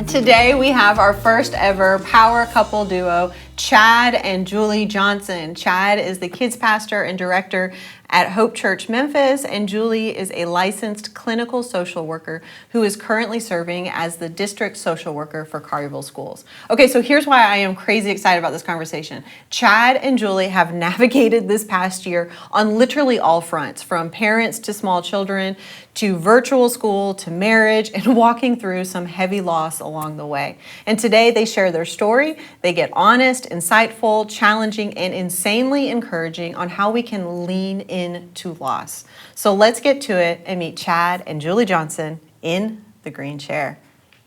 Today we have our first ever power couple duo, Chad and Julie Johnson. Chad is the kids pastor and director at Hope Church, Memphis, and Julie is a licensed clinical social worker who is currently serving as the district social worker for Collierville Schools. Okay, so here's why I am crazy excited about this conversation. Chad and Julie have navigated this past year on literally all fronts, from parents to small children, to virtual school, to marriage, and walking through some heavy loss along the way. And today they share their story. They get honest, insightful, challenging, and insanely encouraging on how we can lean into loss. So let's get to it and meet Chad and Julie Johnson in the green chair.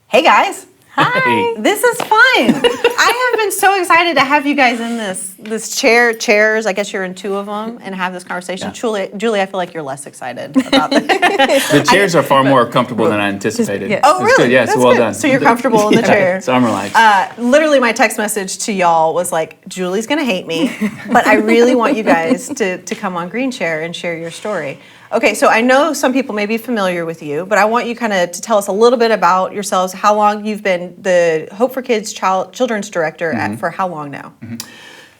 Hey guys. Hi. Hey. This is fun. I have been so excited to have you guys in this chairs. I guess you're in two of them and have this conversation. Yeah. Julie, I feel like you're less excited about this. The chairs are far more comfortable than I anticipated. Yes. Oh, really? Good. Yeah, That's so well good. done. So you're comfortable in the chair. So I'm relaxed. Literally, my text message to y'all was like, Julie's going to hate me, but I really want you guys to come on Green Chair and share your story. Okay, so I know some people may be familiar with you, but I want you kind of to tell us a little bit about yourselves, how long you've been the Hope for Kids Children's Director for how long now?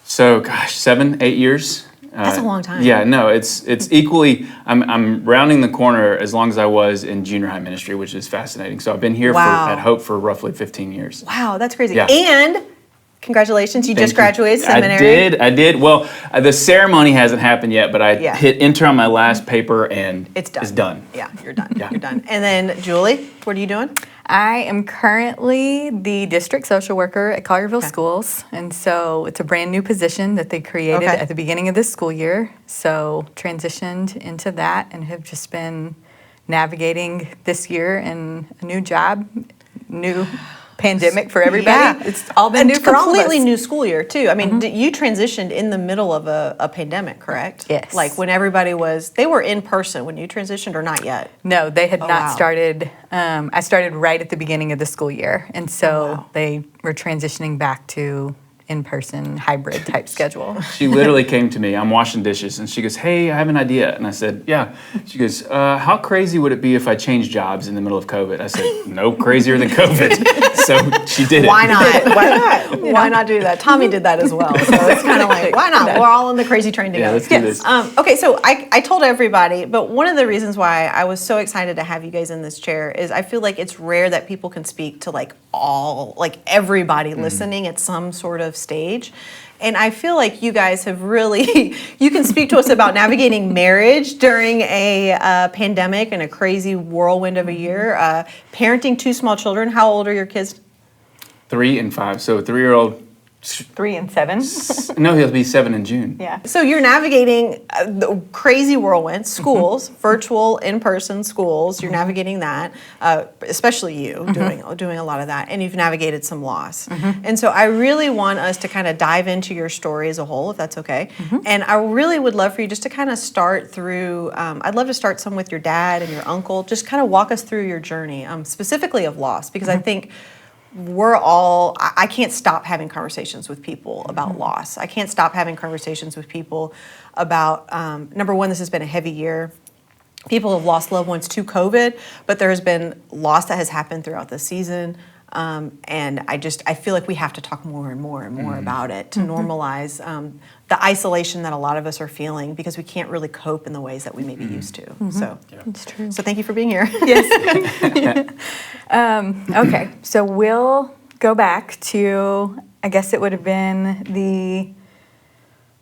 So, gosh, 7, 8 years. That's a long time. Yeah, no, it's equally. I'm rounding the corner as long as I was in junior high ministry, which is fascinating. So I've been here at Hope for roughly 15 years. Wow, that's crazy. Yeah. And congratulations, you just graduated seminary. I did. Well, the ceremony hasn't happened yet, but I Yeah. hit enter on my last paper and It's done. It's done. Yeah, you're done. Yeah. You're done. And then Julie, what are you doing? I am currently the district social worker at Collierville Schools, and so it's a brand new position that they created Okay. at the beginning of this school year. So transitioned into that and have just been navigating this year in a new job, new pandemic for everybody. Yeah. It's all been new for all of us. Completely new school year too. I mean, you transitioned in the middle of a pandemic, correct? Yes. Like when everybody they were in person when you transitioned, or not yet? No, they had not wow. started. I started right at the beginning of the school year, and so wow. they were transitioning back to in-person hybrid type schedule. She literally came to me. I'm washing dishes, and she goes, "Hey, I have an idea." And I said, "Yeah." She goes, "How crazy would it be if I changed jobs in the middle of COVID?" I said, "No crazier than COVID." So she did it. Why not? Why not? Why not do that? Tommy did that as well. So it's kind of like, why not? We're all on the crazy train together. Yeah, let's do this. Okay, so I told everybody, but one of the reasons why I was so excited to have you guys in this chair is I feel like it's rare that people can speak to everybody listening at some sort of stage. And I feel like you guys have really, you can speak to us about navigating marriage during a pandemic and a crazy whirlwind of a year, parenting 2 small children. How old are your kids? 3 and 5. So a 3-year-old. 3 and 7. No, he'll be 7 in June. Yeah. So you're navigating the crazy whirlwind, schools, virtual, in-person schools. You're navigating that, especially you doing a lot of that, and you've navigated some loss. And so I really want us to kind of dive into your story as a whole, if that's okay. And I really would love for you just to kind of start through. I'd love to start some with your dad and your uncle. Just kind of walk us through your journey, specifically of loss, because I think. I can't stop having conversations with people about loss. I can't stop having conversations with people about, number one, this has been a heavy year. People have lost loved ones to COVID, but there has been loss that has happened throughout the season. And I feel like we have to talk more and more and more about it to normalize the isolation that a lot of us are feeling because we can't really cope in the ways that we may be used to. So, It's true. so thank you for being here. Yes. Okay, so we'll go back to, I guess it would have been the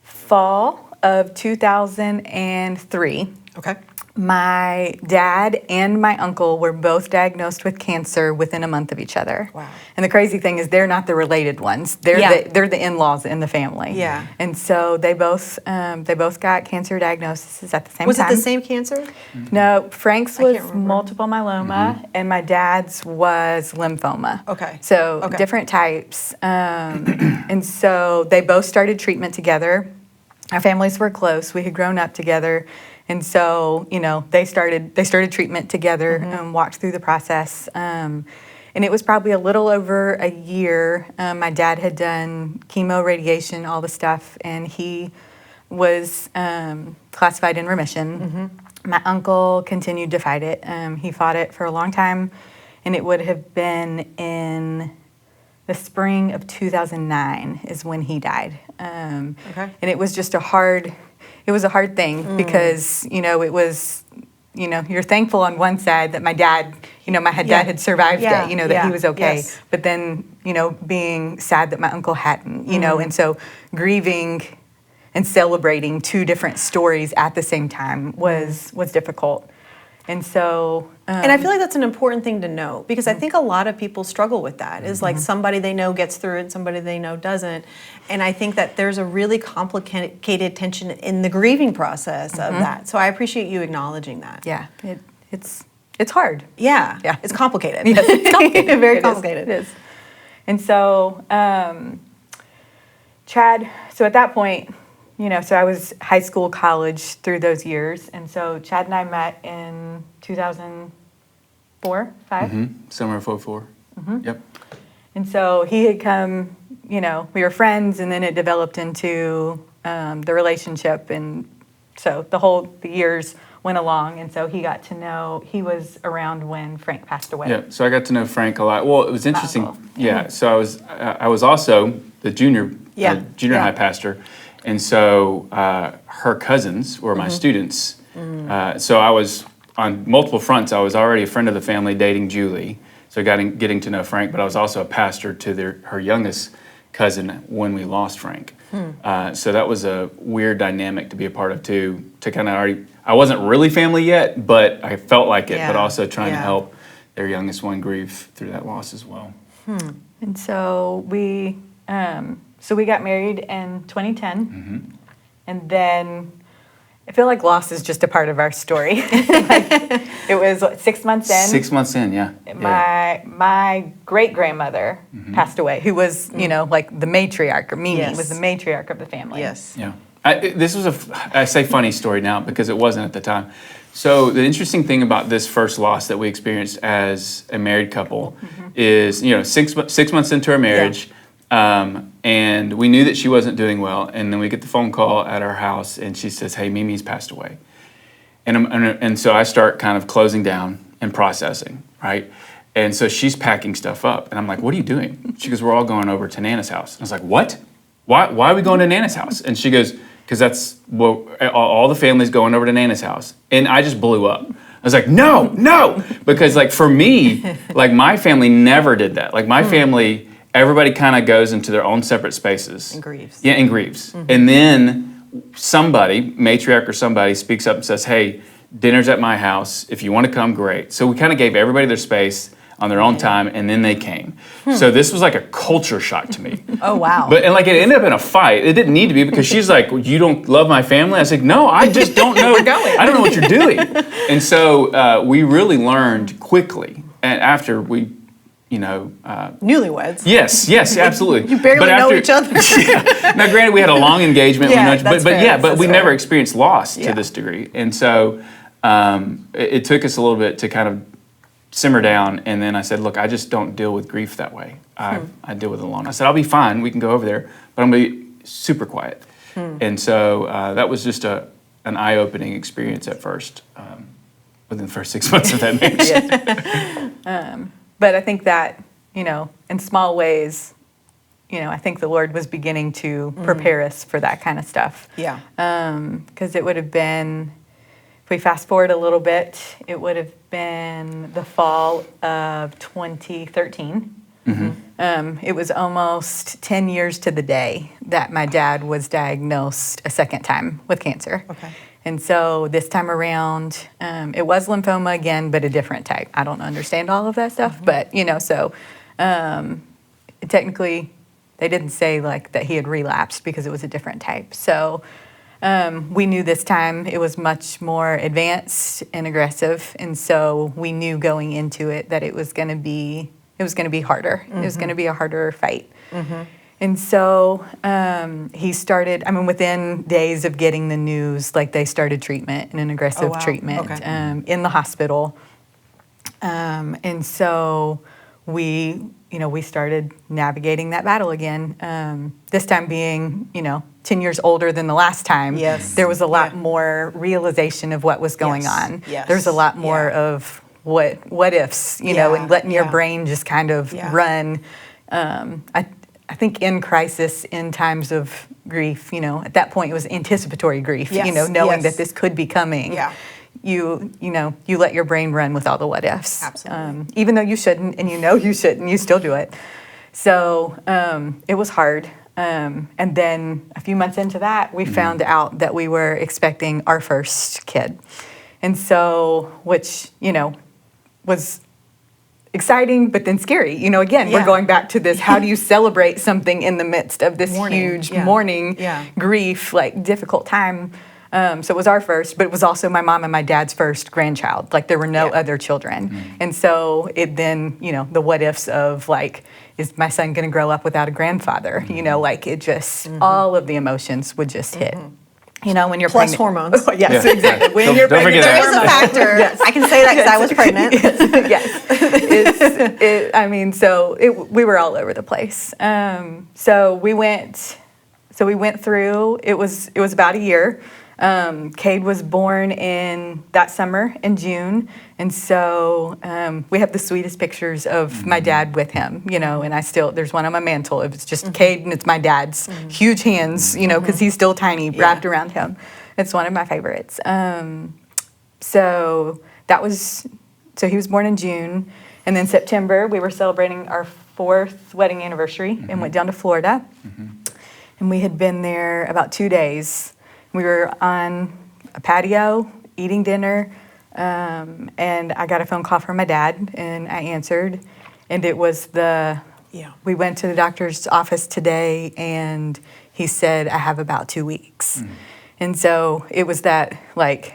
fall of 2003. Okay. My dad and my uncle were both diagnosed with cancer within a month of each other. Wow. And the crazy thing is they're not the related ones. They're the in-laws in the family. Yeah. And so they both got cancer diagnoses at the same Was time. it the same cancer? No, Frank's I can't was remember. multiple myeloma, and my dad's was lymphoma. Okay. So Okay. different types. And so they both started treatment together. Our families were close. We had grown up together. And so, they started treatment together and walked through the process. And it was probably a little over a year. My dad had done chemo, radiation, all the stuff, and he was classified in remission. My uncle continued to fight it. He fought it for a long time, and it would have been in the spring of 2009 is when he died. And it was just a hard thing because, it was, you're thankful on one side that my dad, dad had survived it, that he was okay. Yes. But then, being sad that my uncle hadn't, and so grieving and celebrating two different stories at the same time was difficult. And so... and I feel like that's an important thing to know because I think a lot of people struggle with that. Is like somebody they know gets through it and somebody they know doesn't. And I think that there's a really complicated tension in the grieving process of that. So I appreciate you acknowledging that. Yeah, it's hard. Yeah. Yeah. It's complicated. Yes, it's complicated. Very complicated. It is. And so, Chad, so at that point, so I was high school, college through those years. And so Chad and I met in 2004, 5? Summer of 04. Yep. And so he had come, we were friends, and then it developed into the relationship. And so the years went along, and so he was around when Frank passed away. Yeah, so I got to know Frank a lot. Well, it was interesting. Wow. Yeah, so I was also the junior high pastor. And so her cousins were my students. So I was on multiple fronts. I was already a friend of the family dating Julie, so getting to know Frank, but I was also a pastor to her youngest cousin when we lost Frank. So that was a weird dynamic to be a part of too, to kind of I wasn't really family yet, but I felt like it, but also trying to help their youngest one grieve through that loss as well. And so we got married in 2010, and then I feel like loss is just a part of our story. It was 6 months in. 6 months in, yeah. My great-grandmother passed away, who was, like the matriarch, or Mimi was the matriarch of the family. Yes. Yeah. This was I say funny story now because it wasn't at the time. So the interesting thing about this first loss that we experienced as a married couple is, 6 months into our marriage, and we knew that she wasn't doing well, and then we get the phone call at our house, and she says, "Hey, Mimi's passed away," and so I start kind of closing down and processing, right? And so she's packing stuff up, and I'm like, "What are you doing?" She goes, "We're all going over to Nana's house." And I was like, "What? Why are we going to Nana's house?" And she goes, "Because that's all the family's going over to Nana's house," and I just blew up. I was like, no, because like for me, like my family never did that. Like my family. Everybody kind of goes into their own separate spaces. And grieves. Yeah, and grieves. And then somebody, matriarch or somebody, speaks up and says, "Hey, dinner's at my house. If you want to come, great." So we kind of gave everybody their space on their own time, and then they came. So this was like a culture shock to me. Oh, wow. But it ended up in a fight. It didn't need to be because she's like, "You don't love my family?" I was like, "No, I just don't know. I don't know what you're doing." And so we really learned quickly, and after we newlyweds. Yes, absolutely. You barely know each other. Now, granted, we had a long engagement. But we never fair. experienced loss to this degree, and so it took us a little bit to kind of simmer down. And then I said, "Look, I just don't deal with grief that way. I deal with it alone." I said, "I'll be fine. We can go over there, but I'm gonna be super quiet." And so that was just an eye-opening experience at first, within the first 6 months of that marriage. But I think that, in small ways, I think the Lord was beginning to prepare us for that kind of stuff. Yeah. Because it would have been, if we fast forward a little bit, it would have been the fall of 2013. It was almost 10 years to the day that my dad was diagnosed a second time with cancer. Okay. And so this time around, it was lymphoma again, but a different type. I don't understand all of that stuff, but so technically they didn't say like that he had relapsed because it was a different type. So we knew this time it was much more advanced and aggressive, and so we knew going into it that it was going to be harder. It was going to be a harder fight. And so he started, within days of getting the news, like they started treatment, an aggressive treatment in the hospital. And so we started navigating that battle again. This time being, 10 years older than the last time. Yes. There was a lot more realization of what was going on. Yes. There's a lot more of what ifs, you know, Yeah, and letting your yeah. brain just kind of Yeah. run. I think in crisis, in times of grief, you know, at that point it was anticipatory grief, you Yes, know, knowing yes. that this could be coming. Yeah. You know, you let your brain run with all the what ifs. Absolutely. Even though you shouldn't, and you know you shouldn't, you still do it. So it was hard. And then a few months into that, we found out that we were expecting our first kid. And so, which, you know, was exciting, but then scary. You know, again, we're Yeah. going back to this, how do you celebrate something in the midst of this Mourning, huge yeah. mourning, Yeah. grief, like difficult time. So it was our first, but it was also my mom and my dad's first grandchild. Like there were no Yeah. other children. And so it then, you know, the what ifs of like, is my son going to grow up without a grandfather? You know, like it just, all of the emotions would just hit. You know, when you're Plus pregnant. hormones. Yes, Yeah. exactly. When Don't- you're don't pregnant, forget There that. is a factor. Yes. I can say that because I was pregnant. Yes. I mean, so we were all over the place. So we went through. It was about a year. Cade was born in that summer in June, and so we have the sweetest pictures of my dad with him. You know, and there's one on my mantle. It's just Cade, and it's my dad's huge hands. You know, because he's still tiny, wrapped around him. It's one of my favorites. So he was born in June, and then September we were celebrating our 4th wedding anniversary and went down to Florida, and we had been there about 2 days. We were on a patio eating dinner, and I got a phone call from my dad, and I answered, and it was we went to the doctor's office today, and he said, I have about 2 weeks. And so it was that like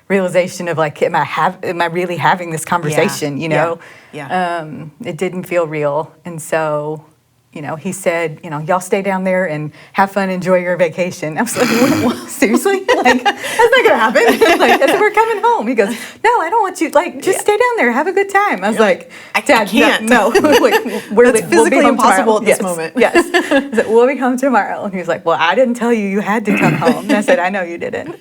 realization of like, am I really having this conversation? You know, Yeah. it didn't feel real, and so, you know, he said, you know, y'all stay down there and have fun, enjoy your vacation. I was like, what? Seriously? Like, that's not gonna happen. Like, I said, we're coming home. He goes, no, I don't want you. Like, just stay down there, have a good time. I was like, Dad, can't. No, like, That's we'll be physically home impossible tomorrow. at this Yes, moment. Yes. I said, we'll be home tomorrow. And he was like, well, I didn't tell you had to come home. And I said, I know you didn't.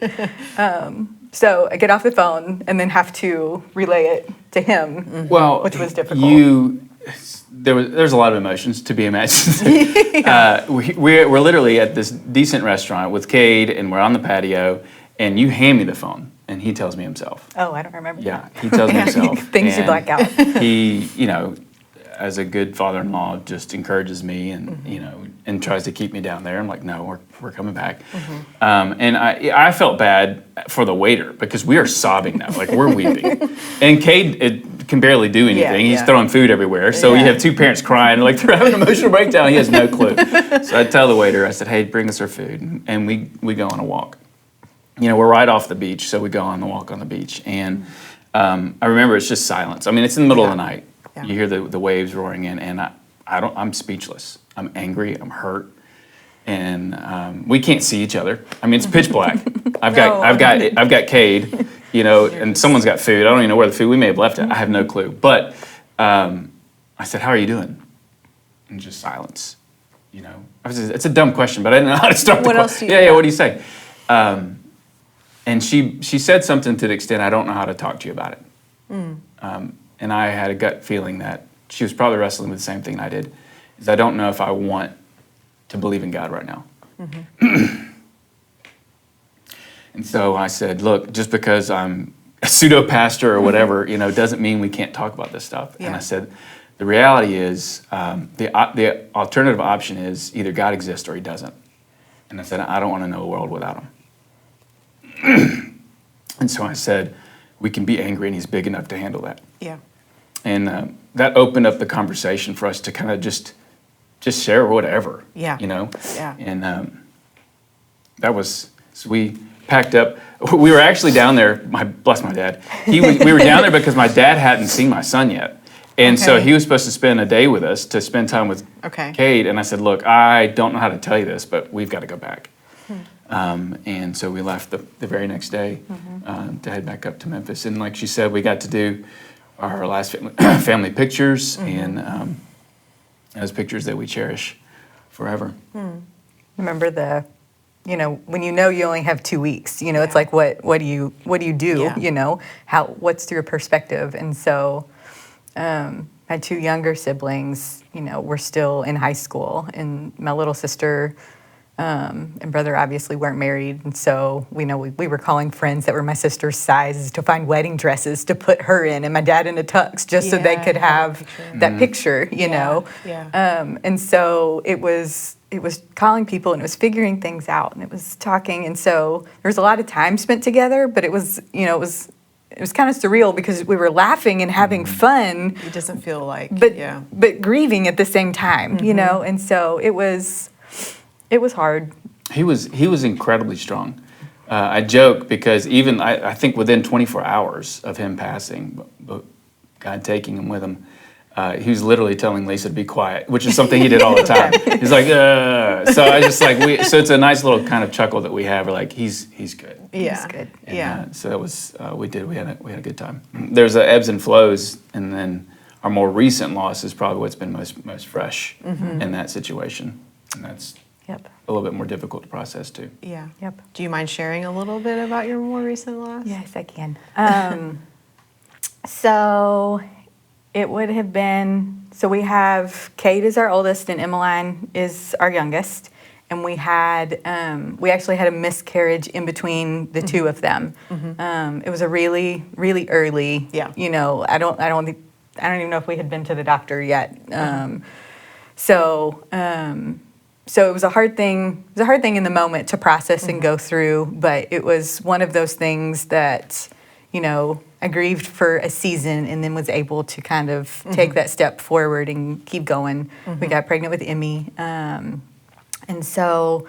So I get off the phone and then have to relay it to him, Well, which was difficult. There's a lot of emotions to be imagined. We're literally at this decent restaurant with Cade, and we're on the patio, and you hand me the phone, and he tells me himself. Oh, I don't remember. Yeah, he tells me himself. Things you and black out. He, you know, as a good father-in-law, just encourages me and you know, and tries to keep me down there. I'm like, no, we're coming back. And I felt bad for the waiter because we are sobbing now, like we're weeping. And Cade can barely do anything. He's yeah. throwing food everywhere. So you have two parents crying, like they're having an emotional breakdown. He has no clue. So I tell the waiter, I said, hey, bring us our food, and we go on a walk. You know, we're right off the beach, so we go on the walk on the beach, and I remember it's just silence. I mean, it's in the middle of the night. Yeah. You hear the waves roaring in, and I'm speechless. I'm angry. I'm hurt, and we can't see each other. I mean, it's pitch black. I've got Cade, you know, and someone's got food. I don't even know where the food. We may have left it. I have no clue. But I said, "How are you doing?" And just silence. You know, it's a dumb question, but I didn't know how to start. What else do you? Yeah. What do you say? And she said something to the extent, I don't know how to talk to you about it. And I had a gut feeling that she was probably wrestling with the same thing I did, is I don't know if I want to believe in God right now. And so I said, look, just because I'm a pseudo-pastor or whatever, you know, doesn't mean we can't talk about this stuff. Yeah. And I said, the reality is, the alternative option is either God exists or he doesn't. And I said, I don't want to know a world without him. And so I said, we can be angry and he's big enough to handle that. Yeah. And that opened up the conversation for us to kind of just share whatever. Yeah. You know? Yeah. And so we packed up. We were actually down there, bless my dad. We were down there because my dad hadn't seen my son yet. And so Okay. he was supposed to spend a day with us to spend time with Cade. And I said, look, I don't know how to tell you this, but we've got to go back. And so we left the very next day to head back up to Memphis. And like she said, we got to do our last family pictures, and those pictures that we cherish forever. Remember the when you only have 2 weeks, it's like, what do you do? Yeah. What's your perspective? And so my 2 younger siblings, were still in high school, and my little sister and brother obviously weren't married, and so we were calling friends that were my sister's sizes to find wedding dresses to put her in, and my dad in a tux, just so they could have that picture, Yeah. And so it was calling people, and it was figuring things out, and it was talking, and so there was a lot of time spent together, but it was kind of surreal because we were laughing and having fun, It doesn't feel like, but grieving at the same time, and so it was hard. He was incredibly strong. I joke because even I think within 24 hours of him passing, but God taking him with him, he was literally telling Lisa to be quiet, which is something he did all the time. He's like, so I just like so it's a nice little kind of chuckle that we have. We're like, he's good. Yeah. He's good. And, so that was we had a good time. There's ebbs and flows, and then our more recent loss is probably what's been most fresh in that situation, and that's Yep. a little bit more difficult to process too. Yeah. Yep. Do you mind sharing a little bit about your more recent loss? Yes, I can. So it would have been, so we have Kate is our oldest and Emmeline is our youngest. And we actually had a miscarriage in between the 2 of them. It was a really, really early, Yeah. I don't even know if we had been to the doctor yet. So it was a hard thing. It was a hard thing in the moment to process and go through, but it was one of those things that, I grieved for a season and then was able to kind of take that step forward and keep going. We got pregnant with Emmy, and so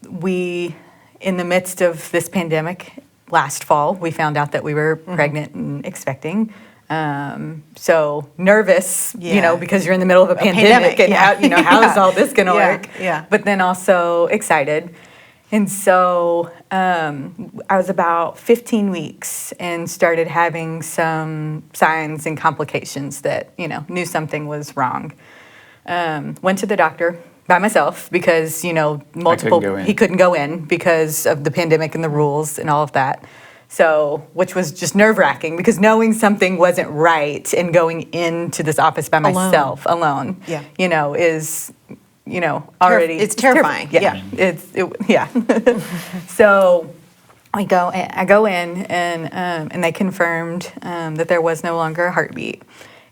in the midst of this pandemic last fall, we found out that we were pregnant and expecting. So nervous, because you're in the middle of a pandemic and how is all this going to work? Yeah. But then also excited. And so I was about 15 weeks and started having some signs and complications that, knew something was wrong. Went to the doctor by myself because, he couldn't go in because of the pandemic and the rules and all of that. So, which was just nerve-wracking because knowing something wasn't right and going into this office by myself alone, is, already It's terrifying. Yeah. So I go in and they confirmed that there was no longer a heartbeat.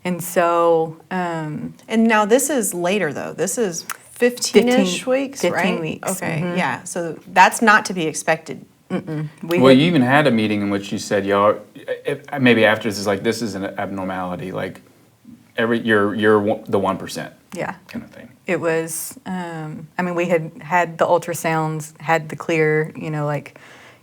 And so And now this is later though. This is 15-ish weeks, 15 right? weeks. Okay. Yeah. So that's not to be expected. You even had a meeting in which you said, y'all, maybe after this is like, this is an abnormality, like you're the 1%. Yeah. Kind of thing. It was, we had the ultrasounds, had the clear, like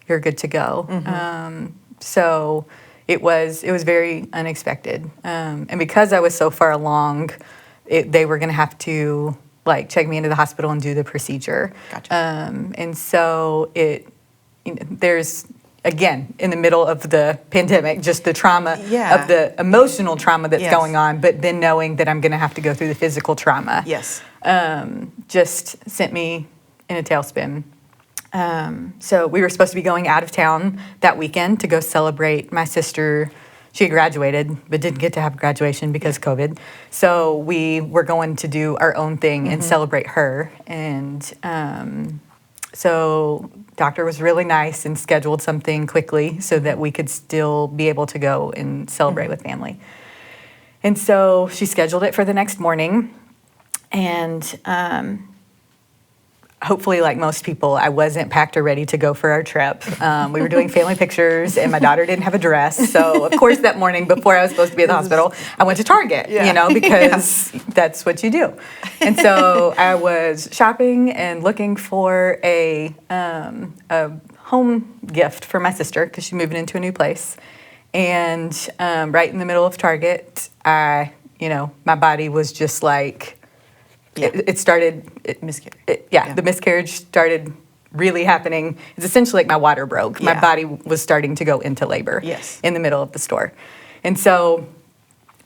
you're good to go. So it was very unexpected. And because I was so far along, they were going to have to like check me into the hospital and do the procedure. Gotcha. And so there's, again, in the middle of the pandemic, just the trauma of the emotional trauma that's going on, but then knowing that I'm going to have to go through the physical trauma. Yes. Just sent me in a tailspin. So we were supposed to be going out of town that weekend to go celebrate my sister. She had graduated, but didn't get to have graduation because of COVID. So we were going to do our own thing and celebrate her. And so doctor was really nice and scheduled something quickly so that we could still be able to go and celebrate with family. And so she scheduled it for the next morning. And hopefully, like most people, I wasn't packed or ready to go for our trip. We were doing family pictures, and my daughter didn't have a dress. So, of course, that morning before I was supposed to be at the hospital, I went to Target, because that's what you do. And so I was shopping and looking for a home gift for my sister because she's moving into a new place. And right in the middle of Target, my body was just like, it started. Miscarriage. The miscarriage started really happening. It's essentially like my water broke. My body was starting to go into labor in the middle of the store. And so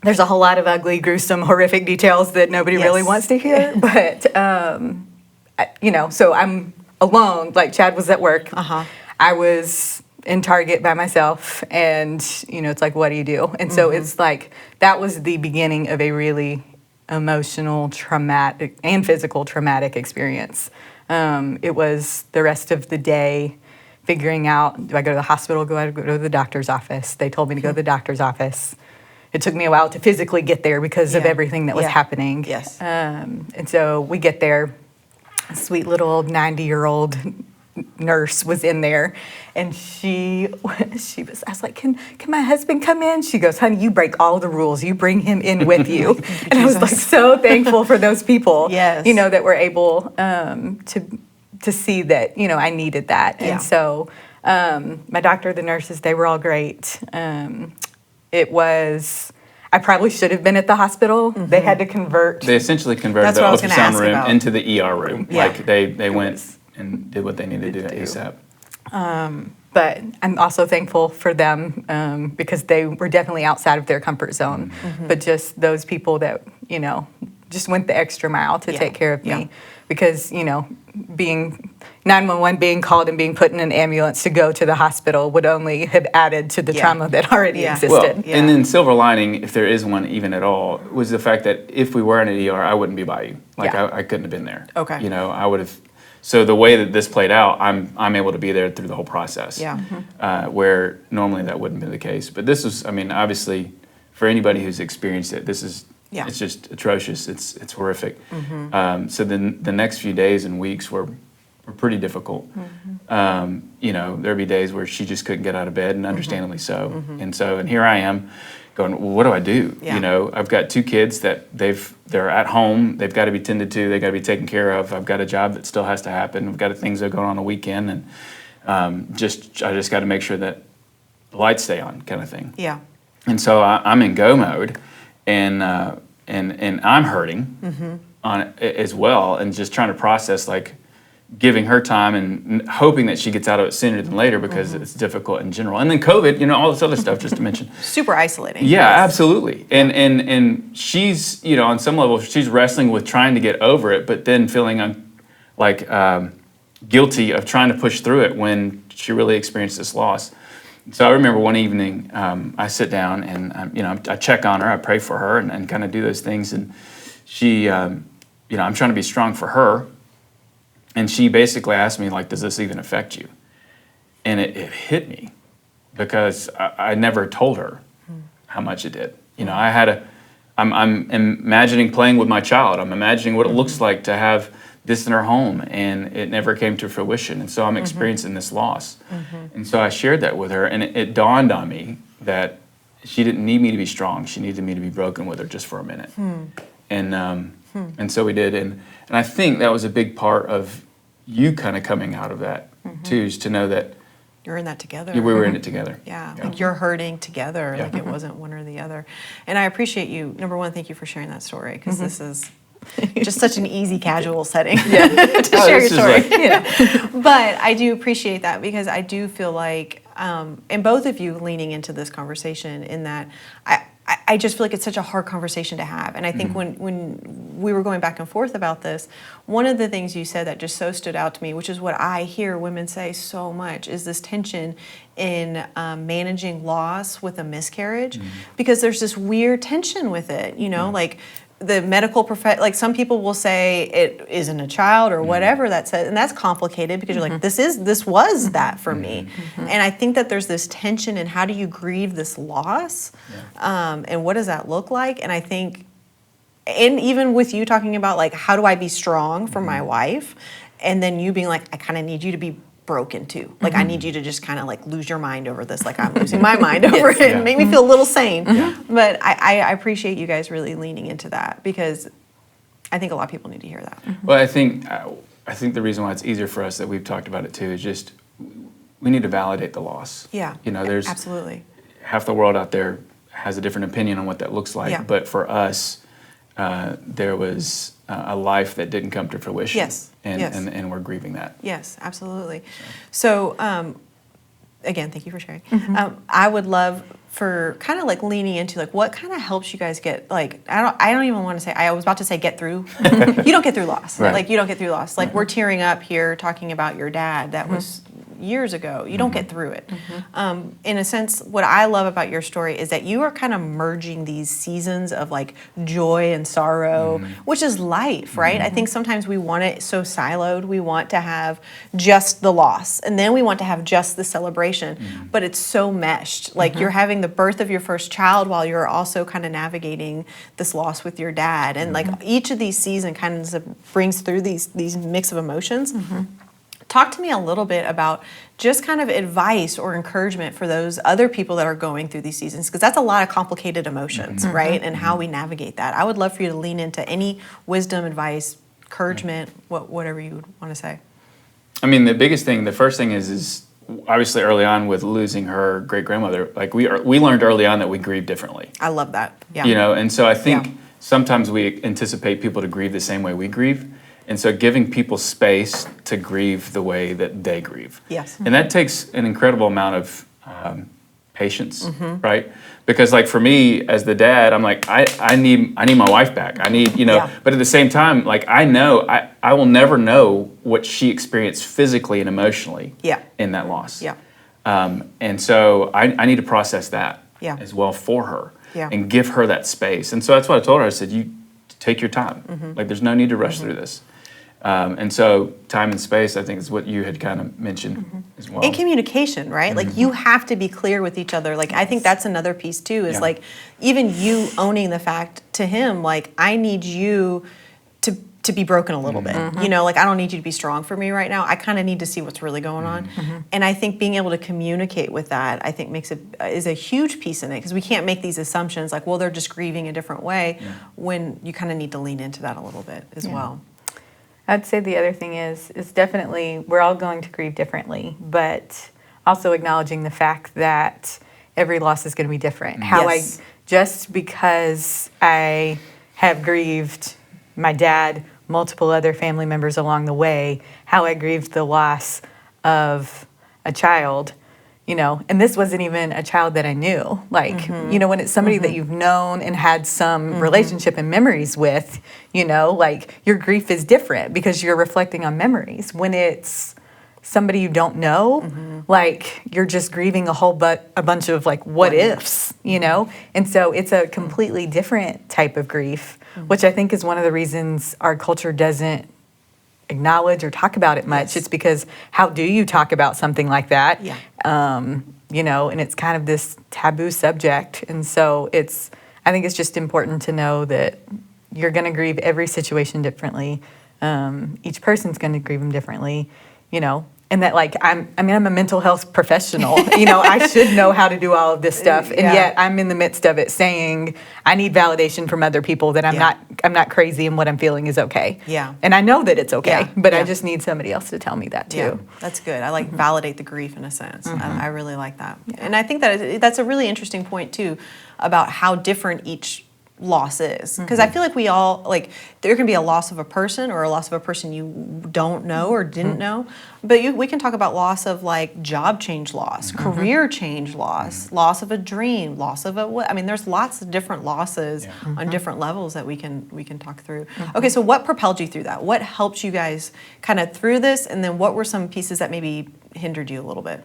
there's a whole lot of ugly, gruesome, horrific details that nobody really wants to hear. But, so I'm alone. Like Chad was at work. Uh-huh. I was in Target by myself, and it's like, what do you do? And so it's like that was the beginning of a really emotional, traumatic, and physical traumatic experience. It was the rest of the day figuring out, do I go to the hospital, go to the doctor's office? They told me to go to the doctor's office. It took me a while to physically get there because of Yeah. everything that was Yeah. happening. Yes. And so we get there. A sweet little 90-year-old nurse was in there, and I was like, can my husband come in? She goes, honey, you break all the rules. You bring him in with you. And I was like so thankful for those people, Yes. that were able to see that, I needed that. Yeah. And so my doctor, the nurses, they were all great. I probably should have been at the hospital. They had to convert. They essentially converted That's the what I was gonna ultrasound ask room about. into the ER room. Yeah. Like they went and did what they needed to do to do. ASAP. But I'm also thankful for them because they were definitely outside of their comfort zone. But just those people that, just went the extra mile to Yeah. take care of Yeah. me. Because, being 911 being called and being put in an ambulance to go to the hospital would only have added to the Yeah. trauma that already Yeah. existed. Well, Yeah. and then silver lining, if there is one even at all, was the fact that if we were in an ER, I wouldn't be by you. Like Yeah. I couldn't have been there. Okay. I would have. So the way that this played out, I'm able to be there through the whole process. Yeah. Where normally that wouldn't be the case. But this was, obviously, for anybody who's experienced it, this is. Yeah. It's just atrocious. It's horrific. So then the next few days and weeks were pretty difficult. There'd be days where she just couldn't get out of bed, and understandably so. And here I am, going, well, what do I do? Yeah. I've got two kids that they're at home. They've got to be tended to. They've got to be taken care of. I've got a job that still has to happen. I've got things that are going on the weekend, and I just got to make sure that the lights stay on, kind of thing. Yeah. And so I'm in go mode, and I'm hurting on it as well, and just trying to process like giving her time and hoping that she gets out of it sooner than later because it's difficult in general. And then COVID, all this other stuff just to mention. Super isolating. Yeah, absolutely. And she's, on some level, she's wrestling with trying to get over it, but then feeling guilty of trying to push through it when she really experienced this loss. So I remember one evening, I sit down and I check on her, I pray for her, and kind of do those things. And she, I'm trying to be strong for her, and she basically asked me, like, does this even affect you? And it hit me because I never told her how much it did. I'm imagining playing with my child. I'm imagining what it looks like to have this in her home, and it never came to fruition. And so I'm experiencing this loss. And so I shared that with her, and it dawned on me that she didn't need me to be strong. She needed me to be broken with her just for a minute. And so we did. And I think that was a big part of you kind of coming out of that, too, is to know that You're in that together. we were in it together. Yeah, like you're hurting together, Yeah. like it wasn't one or the other. And I appreciate you. Number one, thank you for sharing that story, because this is just such an easy, casual setting to share your this is story. like- But I do appreciate that, because I do feel like, and both of you leaning into this conversation, in that I just feel like it's such a hard conversation to have. And I think when we were going back and forth about this, one of the things you said that just so stood out to me, which is what I hear women say so much, is this tension in managing loss with a miscarriage, because there's this weird tension with it, like the medical like some people will say it isn't a child or whatever that says, and that's complicated because you're like, this was that for me. And I think that there's this tension in how do you grieve this loss, and what does that look like? And I think, and even with you talking about like, how do I be strong for my wife? And then you being like, I kind of need you to be broken too. Like, I need you to just kind of like lose your mind over this, like I'm losing my mind over it, and make me feel a little sane. But I appreciate you guys really leaning into that, because I think a lot of people need to hear that. Well, I think the reason why it's easier for us that we've talked about it too is just we need to validate the loss. Yeah, There's absolutely. half the world out there has a different opinion on what that looks like. Yeah. But for us, there was a life that didn't come to fruition. Yes, And, yes. and we're grieving that. Yes, absolutely. So, again, thank you for sharing. I would love for kind of like leaning into like what kind of helps you guys get like I don't even want to say I was about to say get through. You don't get through loss. Right. Like you don't get through loss. Like we're tearing up here talking about your dad. That was years ago. You don't get through it. In a sense, what I love about your story is that you are kind of merging these seasons of like joy and sorrow, which is life, right? I think sometimes we want it so siloed. We want to have just the loss, and then we want to have just the celebration, but it's so meshed. Like you're having the birth of your first child while you're also kind of navigating this loss with your dad, and like each of these seasons kind of brings through these mix of emotions. Talk to me a little bit about just kind of advice or encouragement for those other people that are going through these seasons, because that's a lot of complicated emotions, right? And how we navigate that. I would love for you to lean into any wisdom, advice, encouragement, whatever you would want to say. I mean, the first thing is obviously early on with losing her great grandmother. Like we learned early on that we grieve differently. I love that. Yeah. You know, and so I think sometimes we anticipate people to grieve the same way we grieve. And so giving people space to grieve the way that they grieve. Yes. And that takes an incredible amount of patience, right? Because like for me as the dad, I'm like, I need my wife back. I need, but at the same time, like I know I will never know what she experienced physically and emotionally in that loss. Yeah. And so I need to process that as well for her and give her that space. And so that's what I told her. I said, you take your time. Like there's no need to rush through this. And so time and space, I think, is what you had kind of mentioned as well. And communication, right? Like you have to be clear with each other. Like I think that's another piece too, is like even you owning the fact to him, like I need you to be broken a little bit. Like I don't need you to be strong for me right now. I kind of need to see what's really going on. And I think being able to communicate with that, I think is a huge piece in it, because we can't make these assumptions like, well, they're just grieving a different way, when you kind of need to lean into that a little bit as well. I'd say the other thing is definitely we're all going to grieve differently, but also acknowledging the fact that every loss is going to be different. Just because I have grieved my dad, multiple other family members along the way, how I grieved the loss of a child, and this wasn't even a child that I knew. Like, when it's somebody that you've known and had some relationship and memories with, like your grief is different because you're reflecting on memories. When it's somebody you don't know, like you're just grieving a bunch of like what ifs, And so it's a completely different type of grief, which I think is one of the reasons our culture doesn't acknowledge or talk about it much. It's because how do you talk about something like that? And it's kind of this taboo subject. And so I think it's just important to know that you're going to grieve every situation differently. Each person's going to grieve them differently, and that like I'm a mental health professional. I should know how to do all of this stuff, and yet I'm in the midst of it saying I need validation from other people that I'm not crazy and what I'm feeling is okay. And I know that it's okay, but I just need somebody else to tell me that too. That's good. I like validate the grief in a sense. I really like that, and I think that's a really interesting point too about how different each loss is, because I feel like we all like there can be a loss of a person or a loss of a person you don't know or didn't know, but we can talk about loss of like job change loss, career change loss, loss of a dream, loss of there's lots of different losses on different levels that we can talk through. Okay, so what propelled you through that? What helped you guys kind of through this, and then what were some pieces that maybe hindered you a little bit?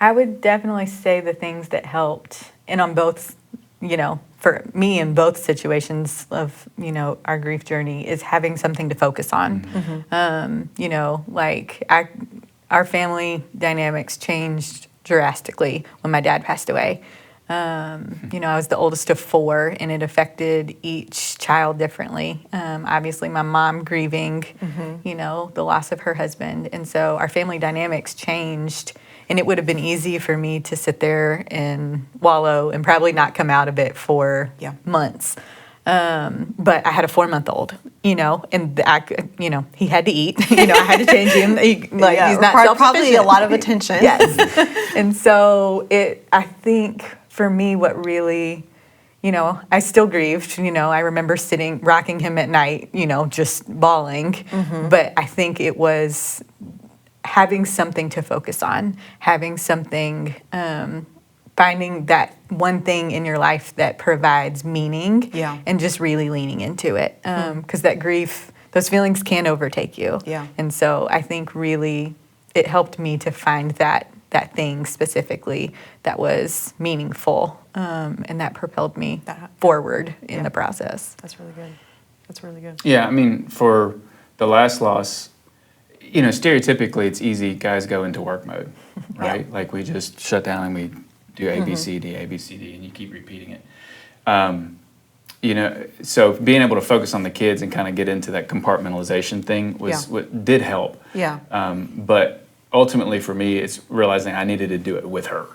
I would definitely say the things that helped, and on both, for me in both situations of, our grief journey, is having something to focus on. Our family dynamics changed drastically when my dad passed away. I was the oldest of 4, and it affected each child differently. Obviously, my mom grieving, the loss of her husband. And so our family dynamics changed. And it would have been easy for me to sit there and wallow and probably not come out of it for months. But I had a 4-month-old, and he had to eat. I had to change him. He's not self-sufficient. Probably a lot of attention. Yes. And so I think for me, what really, I still grieved. I remember rocking him at night, just bawling. But I think having something to focus on, having something, finding that one thing in your life that provides meaning, Yeah. and just really leaning into it. Because that grief, those feelings can overtake you. Yeah. And so I think really it helped me to find that thing specifically that was meaningful, and that propelled me forward in the process. That's really good. That's really good. Yeah, I mean, for the last loss, you know, stereotypically it's easy, guys go into work mode, right? Like we just shut down and we do A, B, C, D, A, B, C, D, and you keep repeating it. You know, so being able to focus on the kids and kind of get into that compartmentalization thing was what did help. Yeah. But ultimately for me, it's realizing I needed to do it with her,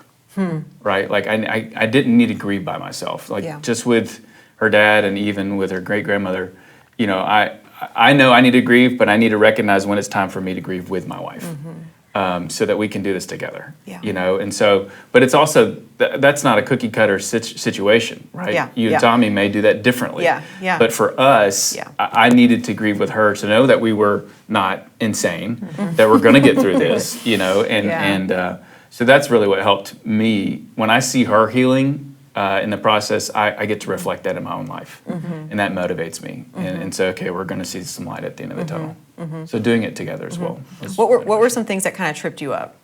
right? Like I didn't need to grieve by myself. Like just with her dad and even with her great-grandmother, you know, I know I need to grieve, but I need to recognize when it's time for me to grieve with my wife, so that we can do this together. Yeah. You know, and so, but it's also that's not a cookie cutter situation, right? Yeah. You and Tommy may do that differently. Yeah. Yeah. But for us, I needed to grieve with her to know that we were not insane, that we're going to get through this, you know, and so that's really what helped me when I see her healing. In the process, I get to reflect that in my own life, and that motivates me. And so, okay, we're going to see some light at the end of the tunnel. So doing it together as well. What were some things that kind of tripped you up?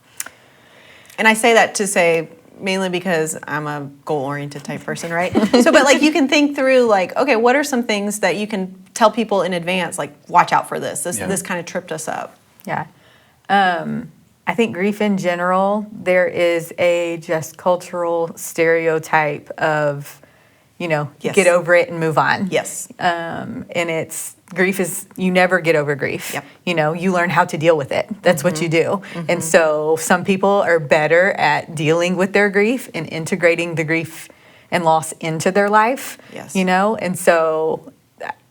And I say that to say mainly because I'm a goal-oriented type person, right? So, but like you can think through like, okay, what are some things that you can tell people in advance, like watch out for this. This kind of tripped us up. Yeah. I think grief in general, there is a just cultural stereotype of, you know, get over it and move on. Yes. And grief is, you never get over grief. Yep. You know, you learn how to deal with it. That's what you do. And so some people are better at dealing with their grief and integrating the grief and loss into their life. Yes. You know, and so,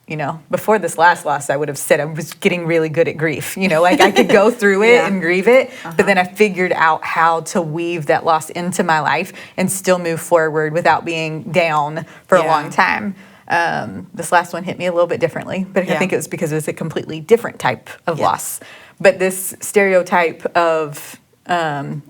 you know, before this last loss, I would have said I was getting really good at grief. You know, like I could go through it and grieve it, but then I figured out how to weave that loss into my life and still move forward without being down for a long time. This last one hit me a little bit differently, but I think it was because it was a completely different type of loss. But this stereotype of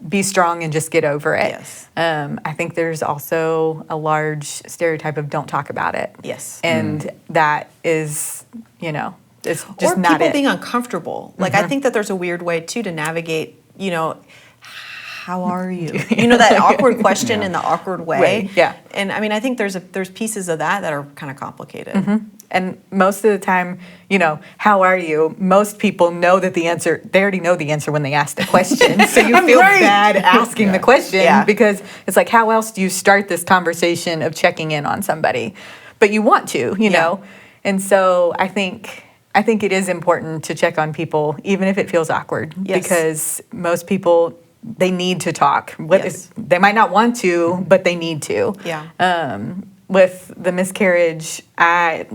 be strong and just get over it. Yes. I think there's also a large stereotype of don't talk about it. Yes. And that is, you know, it's just or not people it. being uncomfortable. Like I think that there's a weird way too to navigate, you know, how are you? You know, that awkward question in the awkward way. Right. Yeah. And I mean, I think there's pieces of that are kind of complicated. And most of the time, you know, how are you? Most people know that the answer, they already know the answer when they ask the question. So you feel bad asking the question because it's like, how else do you start this conversation of checking in on somebody? But you want to, you know? And so I think it is important to check on people, even if it feels awkward, because most people, they need to talk. They might not want to, but they need to. Yeah. With the miscarriage, I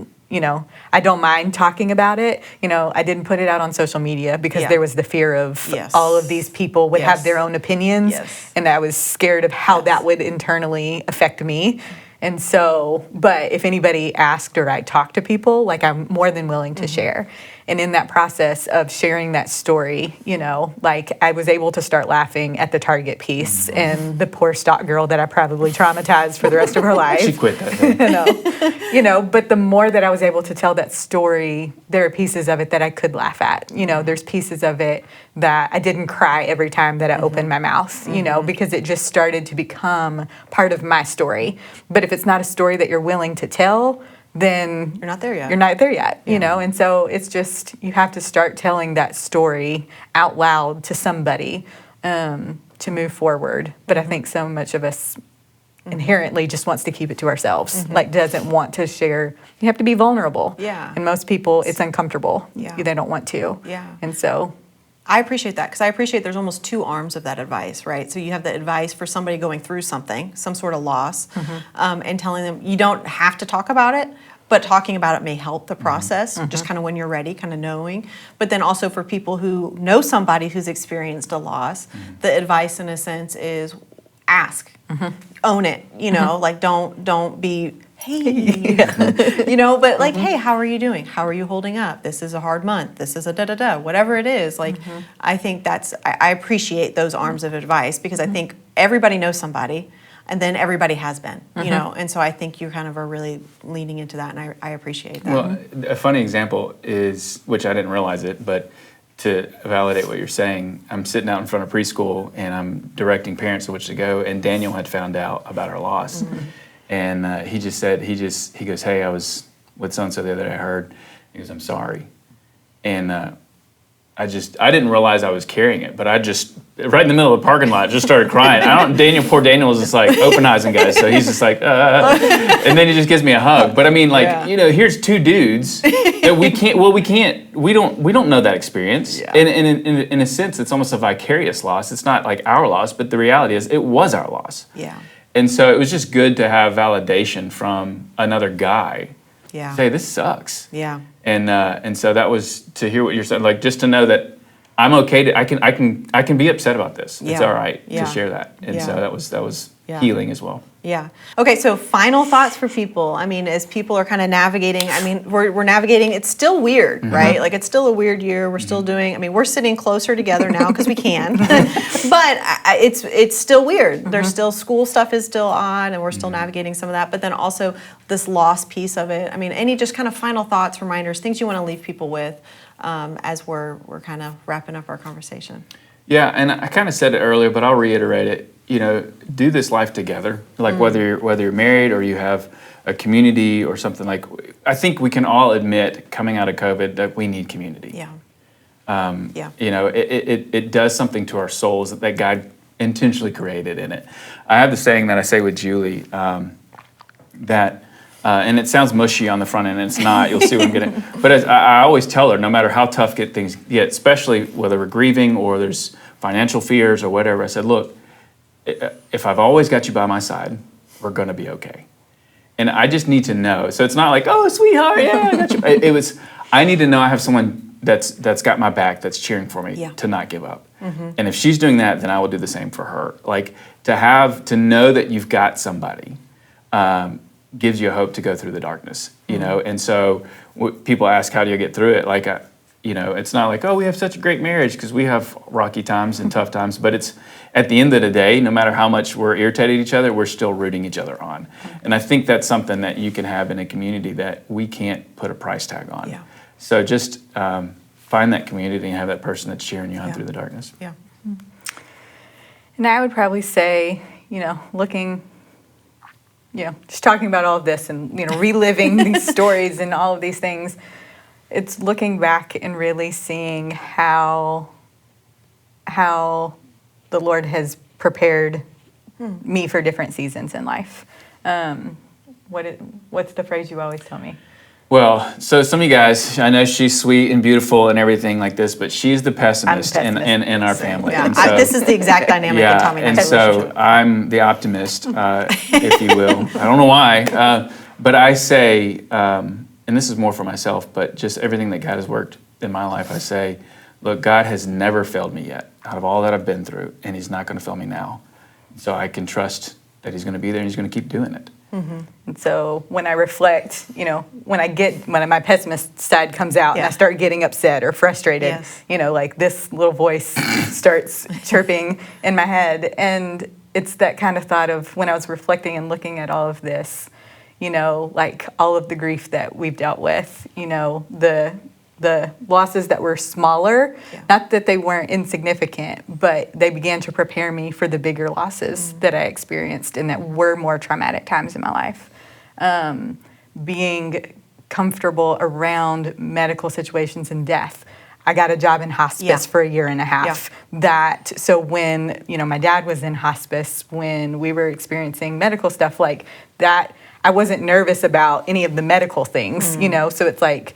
don't mind talking about it. You know, I didn't put it out on social media because there was the fear of all of these people would have their own opinions. And I was scared of how that would internally affect me. And so, but if anybody asked or I talked to people, like I'm more than willing to share. And in that process of sharing that story, you know, like I was able to start laughing at the Target piece and the poor stock girl that I probably traumatized for the rest of her life. She quit that day. You know, but the more that I was able to tell that story, there are pieces of it that I could laugh at. You know, there's pieces of it that I didn't cry every time that I opened my mouth, you know, because it just started to become part of my story. But if it's not a story that you're willing to tell, then You're not there yet. You're not there yet, you know? And so it's just, you have to start telling that story out loud to somebody to move forward. But I think so much of us inherently just wants to keep it to ourselves, like doesn't want to share. You have to be vulnerable. Yeah. And most people, it's uncomfortable. Yeah. They don't want to. Yeah. And so I appreciate that because I appreciate there's almost two arms of that advice, right? So you have the advice for somebody going through something, some sort of loss, and telling them you don't have to talk about it, but talking about it may help the process, just kind of when you're ready, kind of knowing. But then also for people who know somebody who's experienced a loss, the advice in a sense is ask, own it, you know, like don't be hey, you know, but like, hey, how are you doing? How are you holding up? This is a hard month. This is a da-da-da, whatever it is. Like, I think I appreciate those arms of advice because I think everybody knows somebody and then everybody has been, you know, and so I think you kind of are really leaning into that, and I appreciate that. Well, a funny example is, which I didn't realize it, but to validate what you're saying, I'm sitting out in front of preschool and I'm directing parents to which to go, and Daniel had found out about our loss. And he just said, he goes, hey, I was with so-and-so the other day, I heard. He goes, I'm sorry. And I didn't realize I was carrying it, but I just, right in the middle of the parking lot, just started crying. Poor Daniel was just like open eyes and guys, so he's just like, and then he just gives me a hug. But I mean, like, you know, here's two dudes that we don't know that experience. Yeah. And in a sense, it's almost a vicarious loss. It's not like our loss, but the reality is it was our loss. Yeah. And so it was just good to have validation from another guy. Yeah. Say, this sucks. Yeah. And so that was to hear what you're saying, like just to know that I'm okay to I can be upset about this. It's Yeah. all right Yeah. to share that. And Yeah. so that was Yeah. healing as well. Yeah. Okay, so final thoughts for people. I mean, as people are kind of navigating, I mean, we're navigating, it's still weird, right? Like, it's still a weird year. We're still doing, I mean, we're sitting closer together now because we can. But it's still weird. There's still, school stuff is still on, and we're still navigating some of that. But then also this loss piece of it. I mean, any just kind of final thoughts, reminders, things you want to leave people with as we're kind of wrapping up our conversation. Yeah, and I kind of said it earlier, but I'll reiterate it. You know, do this life together. Like whether you're married or you have a community or something, like, I think we can all admit coming out of COVID that we need community. Yeah. You know, it does something to our souls that God intentionally created in it. I have the saying that I say with Julie that, and it sounds mushy on the front end, and it's not. You'll see what I'm getting. But as I always tell her, no matter how tough things get, especially whether we're grieving or there's financial fears or whatever, I said, look, if I've always got you by my side, we're going to be okay. And I just need to know. So it's not like, oh, sweetheart, yeah, I got you. It was, I need to know I have someone that's got my back, that's cheering for me to not give up. And if she's doing that, then I will do the same for her. Like, to know that you've got somebody gives you a hope to go through the darkness, you know? And so people ask, how do you get through it? Like, you know, it's not like, oh, we have such a great marriage, because we have rocky times and tough times, but it's, at the end of the day, no matter how much we're irritated at each other, we're still rooting each other on. And I think that's something that you can have in a community that we can't put a price tag on. Yeah. So just find that community and have that person that's cheering you on through the darkness. Yeah. And I would probably say, you know, just talking about all of this and, you know, reliving these stories and all of these things, it's looking back and really seeing how the Lord has prepared me for different seasons in life. What's the phrase you always tell me? Well, so some of you guys, I know she's sweet and beautiful and everything like this, but she's the pessimist, in our family. Yeah. And so, This is the exact dynamic in Tommy and and I's so relationship. I'm the optimist, if you will. I don't know why, but I say, and this is more for myself, but just everything that God has worked in my life, I say, look, God has never failed me yet out of all that I've been through, and he's not going to fail me now. So I can trust that he's going to be there and he's going to keep doing it. And so when I reflect, you know, when my pessimist side comes out and I start getting upset or frustrated, you know, like this little voice starts chirping in my head. And it's that kind of thought of when I was reflecting and looking at all of this, you know, like all of the grief that we've dealt with, you know, the losses that were smaller, not that they weren't insignificant, but they began to prepare me for the bigger losses that I experienced and that were more traumatic times in my life. Being comfortable around medical situations and death. I got a job in hospice for a year and a half. So when, you know, my dad was in hospice, when we were experiencing medical stuff like that, I wasn't nervous about any of the medical things, you know, so it's like,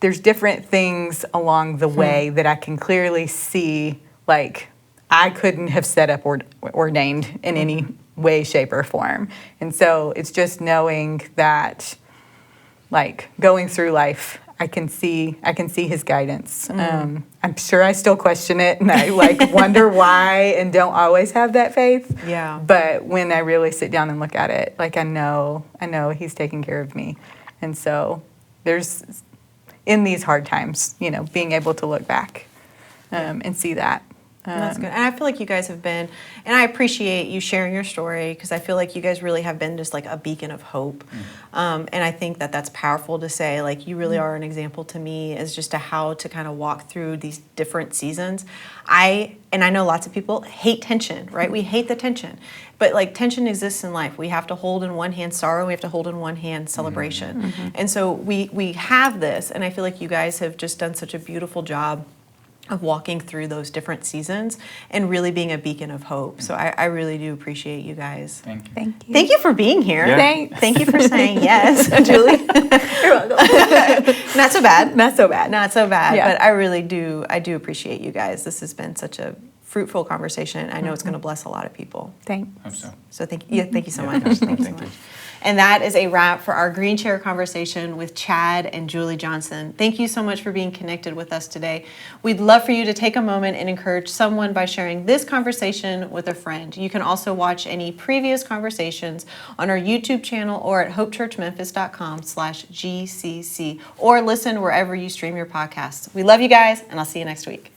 there's different things along the way that I can clearly see, like, I couldn't have set up or ordained in any way, shape, or form. And so it's just knowing that, like, going through life, I can see his guidance. I'm sure I still question it, and I like wonder why, and don't always have that faith. Yeah. But when I really sit down and look at it, like I know he's taking care of me, and so there's in these hard times, being able to look back and see that. That's good. And I feel like you guys have been, and I appreciate you sharing your story, because I feel like you guys really have been just like a beacon of hope. And I think that that's powerful to say, like, you really are an example to me as just to how to kind of walk through these different seasons. I know lots of people hate tension, right? We hate the tension. But like tension exists in life. We have to hold in one hand sorrow, we have to hold in one hand celebration. And so we have this, and I feel like you guys have just done such a beautiful job of walking through those different seasons and really being a beacon of hope. So I really do appreciate you guys. Thank you. Thank you. Thank you for being here. Yeah. Thank you for saying yes, Julie. You're welcome. Not so bad. Not so bad. Not so bad. Yeah. But I do appreciate you guys. This has been such a fruitful conversation. I know it's going to bless a lot of people. Thanks. Hope so. So thank you so much. Yeah, Thank you so thank you. much. And that is a wrap for our Green Chair conversation with Chad and Julie Johnson. Thank you so much for being connected with us today. We'd love for you to take a moment and encourage someone by sharing this conversation with a friend. You can also watch any previous conversations on our YouTube channel or at hopechurchmemphis.com/GCC, or listen wherever you stream your podcasts. We love you guys, and I'll see you next week.